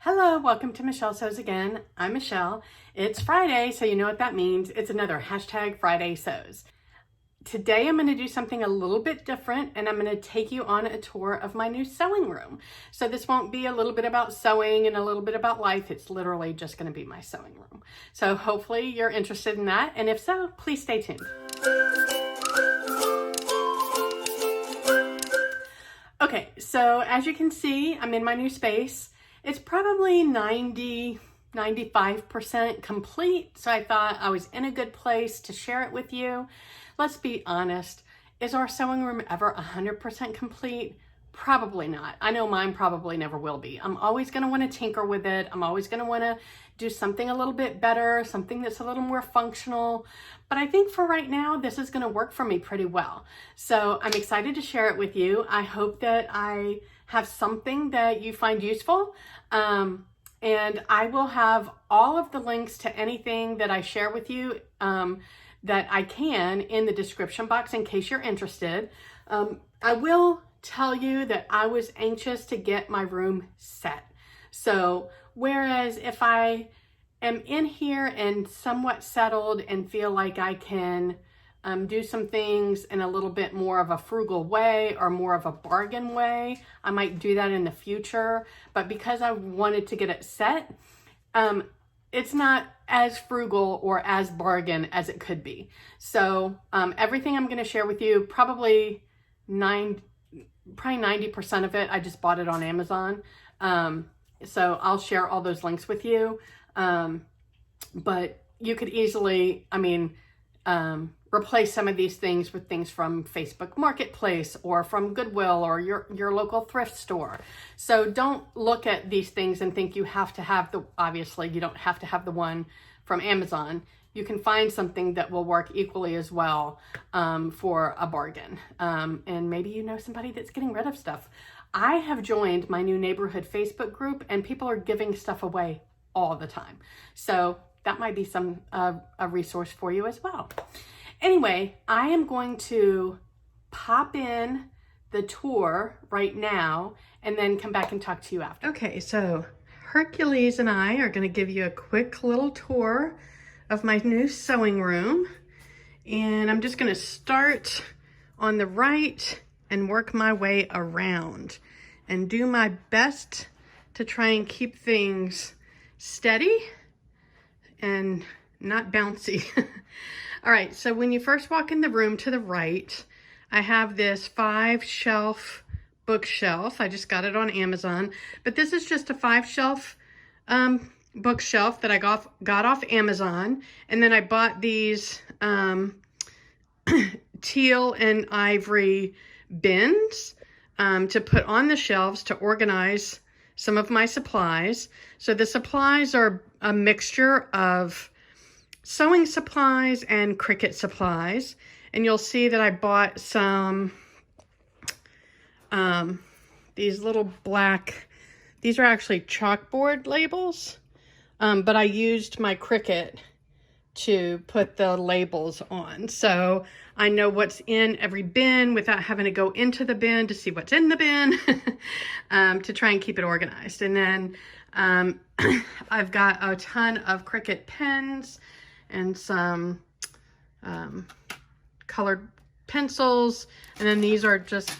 Hello, welcome to Michelle Sews Again. I'm Michelle. It's Friday, so you know what that means. It's another hashtag Friday Sews. Today I'm going to do something a little bit different, and I'm going to take you on a tour of my new sewing room. So this won't be a little bit about sewing and a little bit about life. It's literally just going to be my sewing room. So hopefully you're interested in that, and if so, please stay tuned. Okay, so as you can see, I'm in my new space. It's probably 95% complete, so I thought I was in a good place to share it with you. Let's be honest, is our sewing room ever 100% complete? Probably not. I know mine probably never will be. I'm always going to want to tinker with it. I'm always going to want to do something a little bit better, something that's a little more functional. But I think for right now, this is going to work for me pretty well. So I'm excited to share it with you. I hope that I have something that you find useful. And I will have all of the links to anything that I share with you that I can in the description box in case you're interested. I will tell you that I was anxious to get my room set. So whereas if I am in here and somewhat settled and feel like I can do some things in a little bit more of a frugal way or more of a bargain way, I might do that in the future. But because I wanted to get it set, it's not as frugal or as bargain as it could be. So everything I'm going to share with you, probably 90% of it, I just bought it on Amazon. So I'll share all those links with you. But you could easily, replace some of these things with things from Facebook Marketplace or from Goodwill or your local thrift store. So don't look at these things and think you have to have obviously you don't have to have the one from Amazon. You can find something that will work equally as well for a bargain. And maybe you know somebody that's getting rid of stuff. I have joined my new neighborhood Facebook group and people are giving stuff away all the time. So that might be a resource for you as well. Anyway, I am going to pop in the tour right now and then come back and talk to you after. Okay, so Hercules and I are going to give you a quick little tour of my new sewing room. And I'm just going to start on the right and work my way around and do my best to try and keep things steady and not bouncy. All right, so when you first walk in the room to the right, I have this 5-shelf bookshelf. I just got it on Amazon, but this is just a 5-shelf bookshelf that I got off Amazon. And then I bought these teal and ivory bins to put on the shelves to organize some of my supplies. So the supplies are a mixture of sewing supplies and Cricut supplies. And you'll see that I bought some, these little black, these are actually chalkboard labels, but I used my Cricut to put the labels on. So I know what's in every bin without having to go into the bin to see what's in the bin to try and keep it organized. And then I've got a ton of Cricut pens and some colored pencils. And then these are just,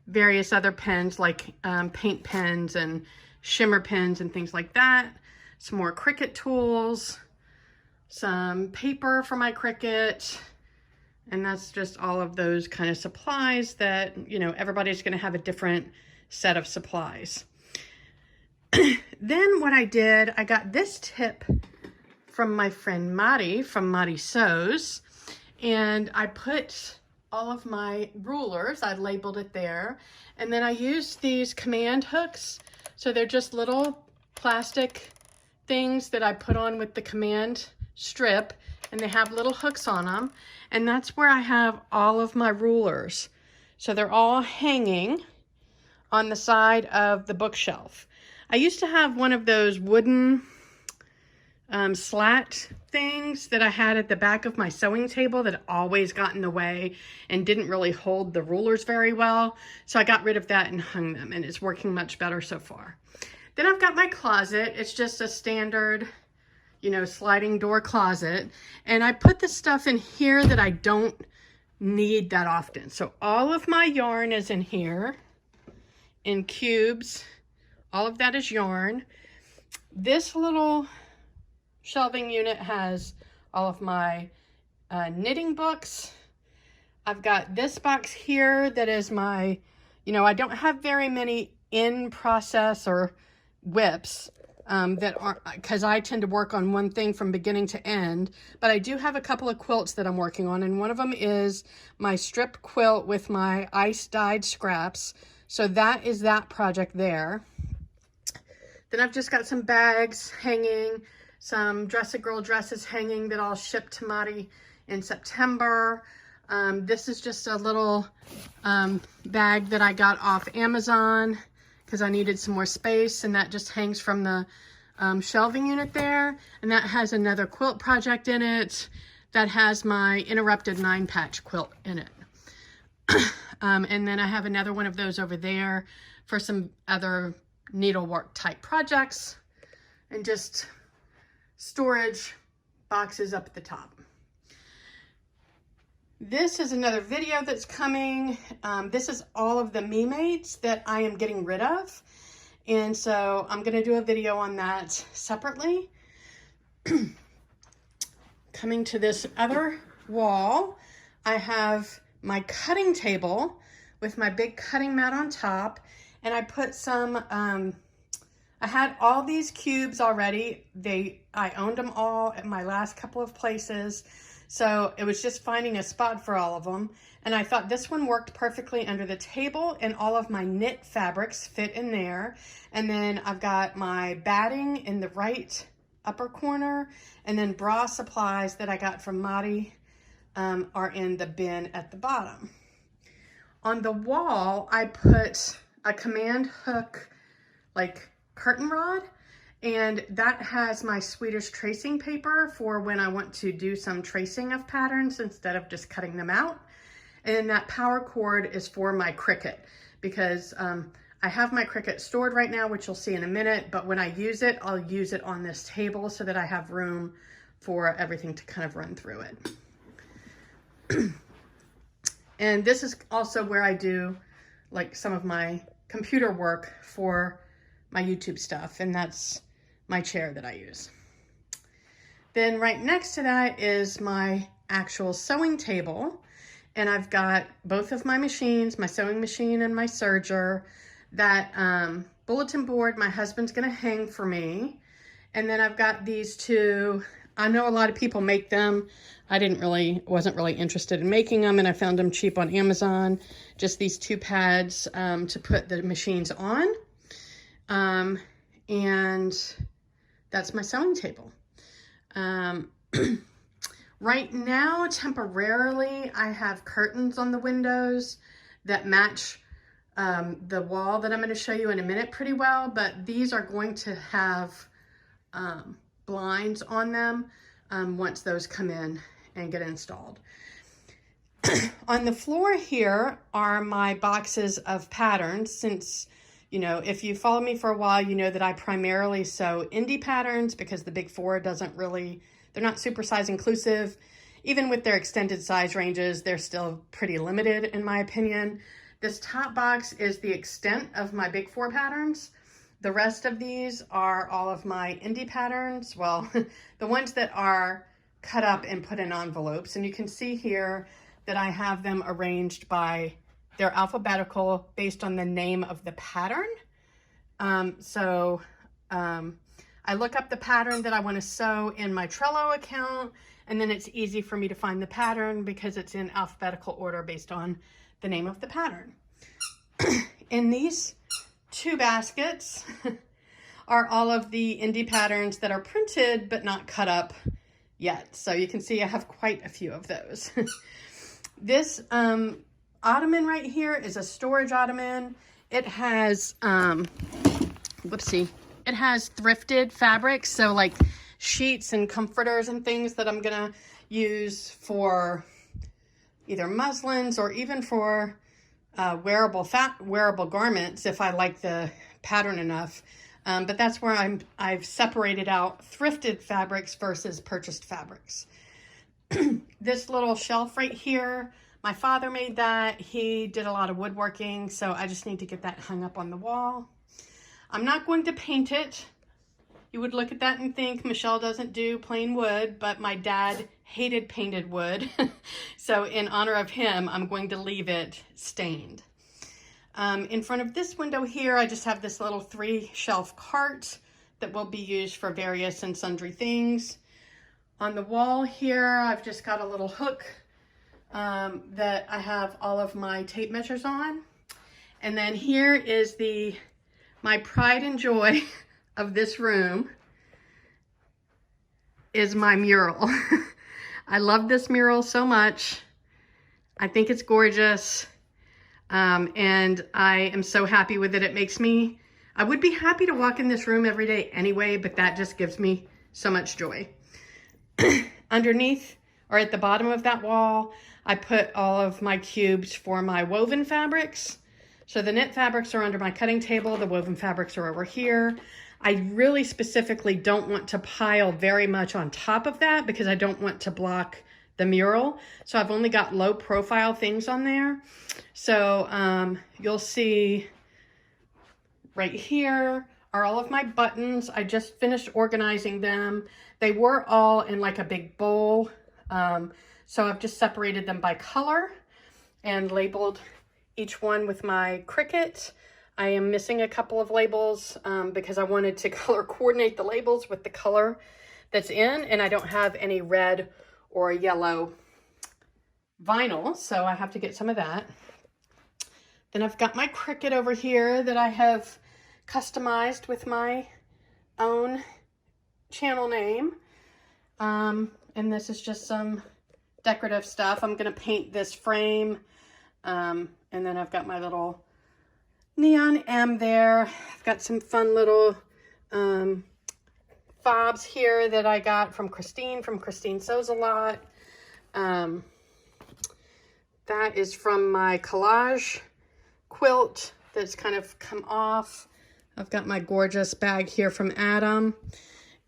various other pens like paint pens and shimmer pens and things like that. Some more Cricut tools, some paper for my Cricut. And that's just all of those kind of supplies that, everybody's going to have a different set of supplies. Then what I did, I got this tip from my friend Mari from Mari Sews, and I put all of my rulers, I labeled it there, and then I used these command hooks. So they're just little plastic things that I put on with the command strip, and they have little hooks on them, and that's where I have all of my rulers. So they're all hanging on the side of the bookshelf. I used to have one of those wooden slat things that I had at the back of my sewing table that always got in the way and didn't really hold the rulers very well. So I got rid of that and hung them, and it's working much better so far. Then I've got my closet. It's just a standard, you know, sliding door closet. And I put the stuff in here that I don't need that often. So all of my yarn is in here in cubes. All of that is yarn. This little shelving unit has all of my knitting books. I've got this box here that is my, you know, I don't have very many in process or whips that are, because I tend to work on one thing from beginning to end, but I do have a couple of quilts that I'm working on, and one of them is my strip quilt with my ice dyed scraps. So that is that project there. Then I've just got some bags hanging, some Dress-A-Girl dresses hanging that I'll ship to Mari in September. This is just a little bag that I got off Amazon because I needed some more space, and that just hangs from the shelving unit there. And that has another quilt project in it that has my interrupted 9-patch quilt in it. And then I have another one of those over there for some other needlework type projects, and just storage boxes up at the top. This is another video that's coming. This is all of the me-mates that I am getting rid of. And so I'm gonna do a video on that separately. Coming to this other wall, I have my cutting table with my big cutting mat on top. And I put some, I had all these cubes already. I owned them all at my last couple of places. So it was just finding a spot for all of them. And I thought this one worked perfectly under the table, and all of my knit fabrics fit in there. And then I've got my batting in the right upper corner, and then bra supplies that I got from Mari are in the bin at the bottom. On the wall, I put a command hook, like curtain rod, and that has my Swedish tracing paper for when I want to do some tracing of patterns instead of just cutting them out. And that power cord is for my Cricut, because I have my Cricut stored right now, which you'll see in a minute, but when I use it, I'll use it on this table so that I have room for everything to kind of run through it. And this is also where I do like some of my computer work for my YouTube stuff, and that's my chair that I use. Then right next to that is my actual sewing table, and I've got both of my machines, my sewing machine and my serger. That bulletin board my husband's gonna hang for me, and then I've got these two. I know a lot of people make them. I wasn't really interested in making them, and I found them cheap on Amazon. Just these two pads to put the machines on. And that's my sewing table. Right now, temporarily, I have curtains on the windows that match the wall that I'm going to show you in a minute pretty well, but these are going to have blinds on them once those come in and get installed. On the floor here are my boxes of patterns. Since, you know, if you follow me for a while, you know that I primarily sew indie patterns because the big four they're not super size inclusive. Even with their extended size ranges, they're still pretty limited in my opinion. This top box is the extent of my big four patterns. The rest of these are all of my indie patterns. Well, the ones that are cut up and put in envelopes. And you can see here that I have them arranged by their alphabetical based on the name of the pattern. I look up the pattern that I want to sew in my Trello account, and then it's easy for me to find the pattern because it's in alphabetical order based on the name of the pattern. In these two baskets are all of the indie patterns that are printed but not cut up yet. So you can see I have quite a few of those. This ottoman right here is a storage ottoman. It has, it has thrifted fabrics. So like sheets and comforters and things that I'm gonna use for either muslins or even for wearable garments if I like the pattern enough. But that's where I've separated out thrifted fabrics versus purchased fabrics. This little shelf right here, my father made that. He did a lot of woodworking, so I just need to get that hung up on the wall. I'm not going to paint it. You would look at that and think Michelle doesn't do plain wood, but my dad hated painted wood. So in honor of him, I'm going to leave it stained. In front of this window here, I just have this little 3-shelf cart that will be used for various and sundry things. On the wall here, I've just got a little hook that I have all of my tape measures on. And then here is my pride and joy of this room is my mural. I love this mural so much. I think it's gorgeous. And I am so happy with it. I would be happy to walk in this room every day anyway, but that just gives me so much joy. Underneath or at the bottom of that wall, I put all of my cubes for my woven fabrics. So the knit fabrics are under my cutting table. The woven fabrics are over here. I really specifically don't want to pile very much on top of that because I don't want to block the mural. So I've only got low profile things on there. So you'll see right here are all of my buttons. I just finished organizing them. They were all in like a big bowl. So I've just separated them by color and labeled each one with my Cricut. I am missing a couple of labels because I wanted to color coordinate the labels with the color that's in, and I don't have any red or yellow vinyl, so I have to get some of that. Then I've got my Cricut over here that I have customized with my own channel name. And this is just some decorative stuff. I'm gonna paint this frame. And then I've got my little neon M there. I've got some fun little fobs here that I got from Christine Sews a Lot. That is from my collage quilt that's kind of come off. I've got my gorgeous bag here from Adam.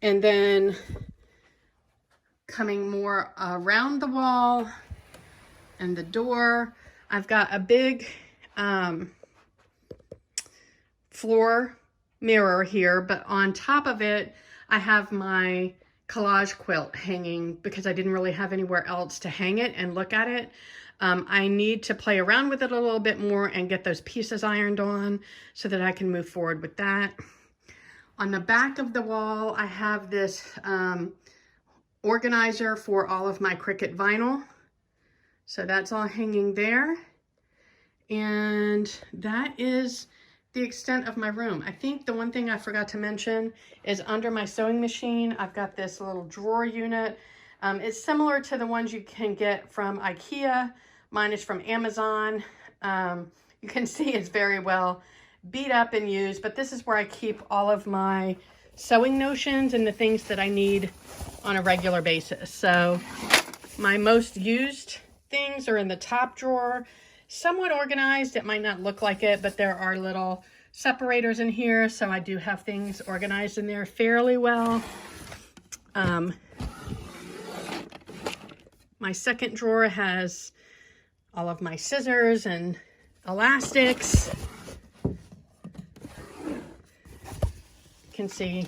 And then coming more around the wall and the door, I've got a big floor mirror here, but on top of it, I have my collage quilt hanging because I didn't really have anywhere else to hang it and look at it. I need to play around with it a little bit more and get those pieces ironed on so that I can move forward with that. On the back of the wall, I have this organizer for all of my Cricut vinyl. So that's all hanging there. And that is the extent of my room. I think the one thing I forgot to mention is under my sewing machine, I've got this little drawer unit. It's similar to the ones you can get from IKEA. Mine is from Amazon. You can see it's very well beat up and used, but this is where I keep all of my sewing notions and the things that I need on a regular basis. So my most used things are in the top drawer, somewhat organized. It might not look like it, but there are little separators in here, so I do have things organized in there fairly well. My second drawer has all of my scissors and elastics. You can see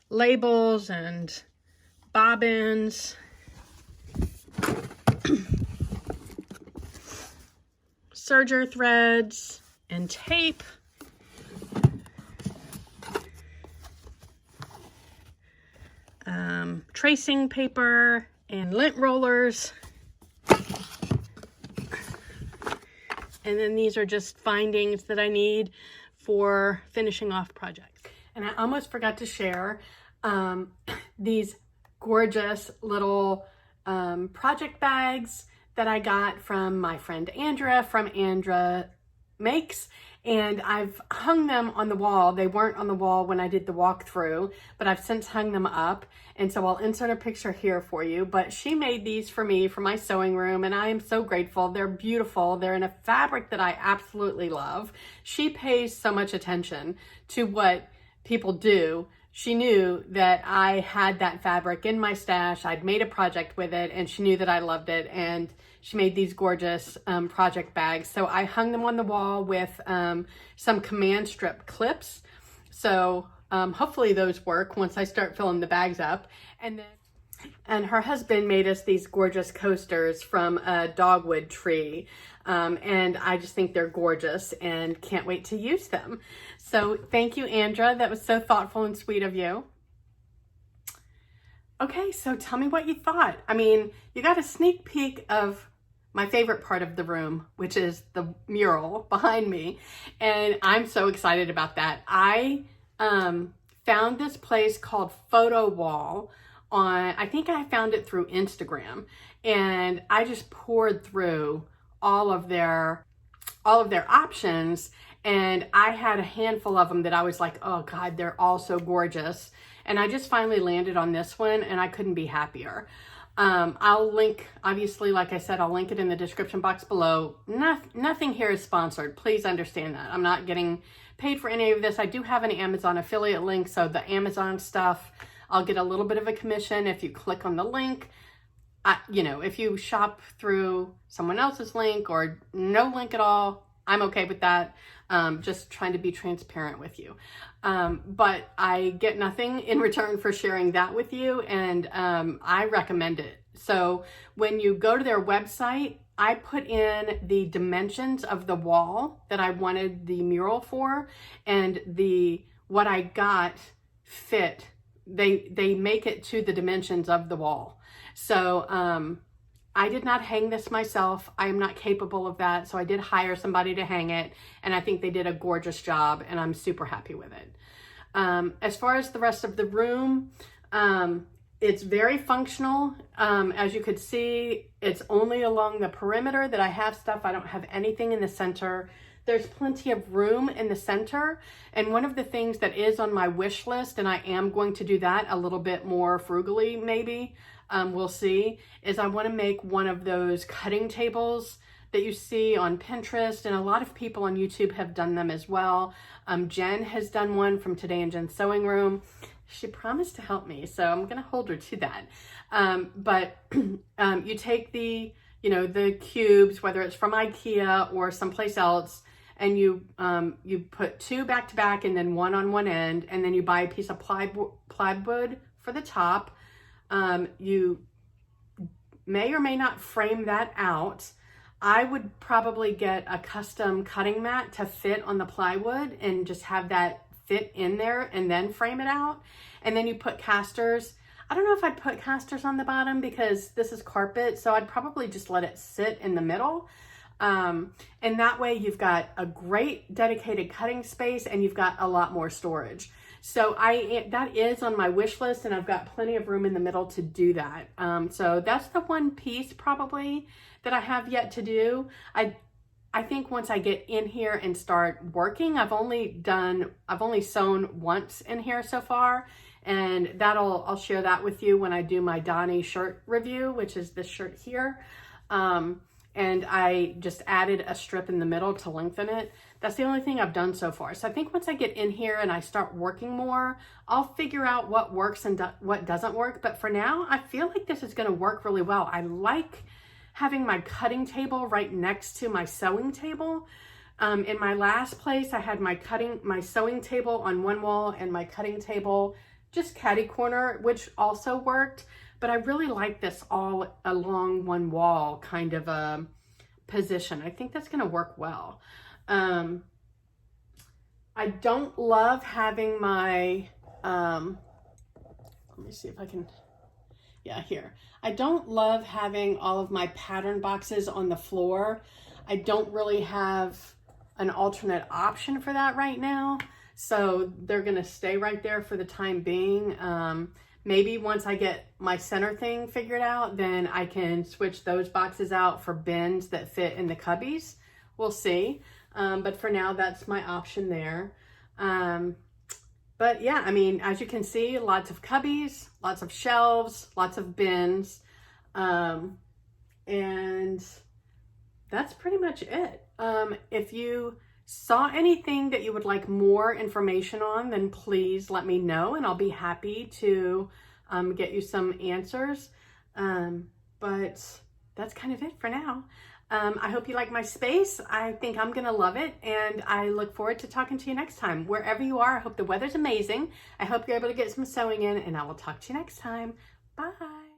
labels and bobbins. Serger threads and tape. Tracing paper and lint rollers. And then these are just findings that I need for finishing off projects. And I almost forgot to share these gorgeous little project bags that I got from my friend Andrea from Andrea Makes, and I've hung them on the wall. They weren't on the wall when I did the walkthrough, but I've since hung them up, and so I'll insert a picture here for you. But she made these for me for my sewing room, and I am so grateful. They're beautiful. They're in a fabric that I absolutely love. She pays so much attention to what people do, she knew that I had that fabric in my stash. I'd made a project with it, and she knew that I loved it, and she made these gorgeous project bags. So I hung them on the wall with some command strip clips. So hopefully those work once I start filling the bags up. And her husband made us these gorgeous coasters from a dogwood tree. And I just think they're gorgeous and can't wait to use them. So thank you, Andra. That was so thoughtful and sweet of you. Okay, so tell me what you thought. I mean, you got a sneak peek of my favorite part of the room, which is the mural behind me. And I'm so excited about that. I found this place called Photo Wall on, I think I found it through Instagram, and I just poured through all of their options, and I had a handful of them that I was like, oh God, they're all so gorgeous. And I just finally landed on this one, and I couldn't be happier. I'll link, obviously, like I said, I'll link it in the description box below. Nothing here is sponsored. Please understand that. I'm not getting paid for any of this. I do have an Amazon affiliate link, so the Amazon stuff, I'll get a little bit of a commission if you click on the link. You know, if you shop through someone else's link or no link at all, I'm okay with that. Just trying to be transparent with you. But I get nothing in return for sharing that with you, and I recommend it. So when you go to their website, I put in the dimensions of the wall that I wanted the mural for, and what I got fit. They make it to the dimensions of the wall. So I did not hang this myself. I am not capable of that. So I did hire somebody to hang it, and I think they did a gorgeous job, and I'm super happy with it. As far as the rest of the room, it's very functional. As you could see, it's only along the perimeter that I have stuff. I don't have anything in the center. There's plenty of room in the center. And one of the things that is on my wish list, and I am going to do that a little bit more frugally maybe, we'll see, is I want to make one of those cutting tables that you see on Pinterest, and a lot of people on YouTube have done them as well. Jen has done one from Today in Jen's Sewing Room. She promised to help me, so I'm going to hold her to that. But you take the cubes, whether it's from IKEA or someplace else, and you put two back to back and then one on one end, and then you buy a piece of plywood for the top. You may or may not frame that out. I would probably get a custom cutting mat to fit on the plywood and just have that fit in there and then frame it out. And then you put casters. I don't know if I'd put casters on the bottom because this is carpet, so I'd probably just let it sit in the middle. And that way you've got a great dedicated cutting space, and you've got a lot more storage. So that is on my wish list, and I've got plenty of room in the middle to do that. So that's the one piece probably that I have yet to do. I think once I get in here and start working, I've only sewn once in here so far, and I'll share that with you when I do my Donnie shirt review, which is this shirt here. And I just added a strip in the middle to lengthen it. That's the only thing I've done so far. So I think once I get in here and I start working more, I'll figure out what works and what doesn't work. But for now, I feel like this is going to work really well. I like having my cutting table right next to my sewing table. In my last place, I had my sewing table on one wall and my cutting table just catty corner, which also worked. But I really like this all along one wall kind of a position. I think that's going to work well. I don't love having my, let me see if I can, yeah, here. I don't love having all of my pattern boxes on the floor. I don't really have an alternate option for that right now. So they're going to stay right there for the time being. Maybe once I get my center thing figured out, then I can switch those boxes out for bins that fit in the cubbies. We'll see. But for now, that's my option there. But yeah, I mean, as you can see, lots of cubbies, lots of shelves, lots of bins. And that's pretty much it. If you saw anything that you would like more information on, then please let me know and I'll be happy to get you some answers. But that's kind of it for now. I hope you like my space. I think I'm going to love it, and I look forward to talking to you next time. Wherever you are, I hope the weather's amazing. I hope you're able to get some sewing in, and I will talk to you next time. Bye.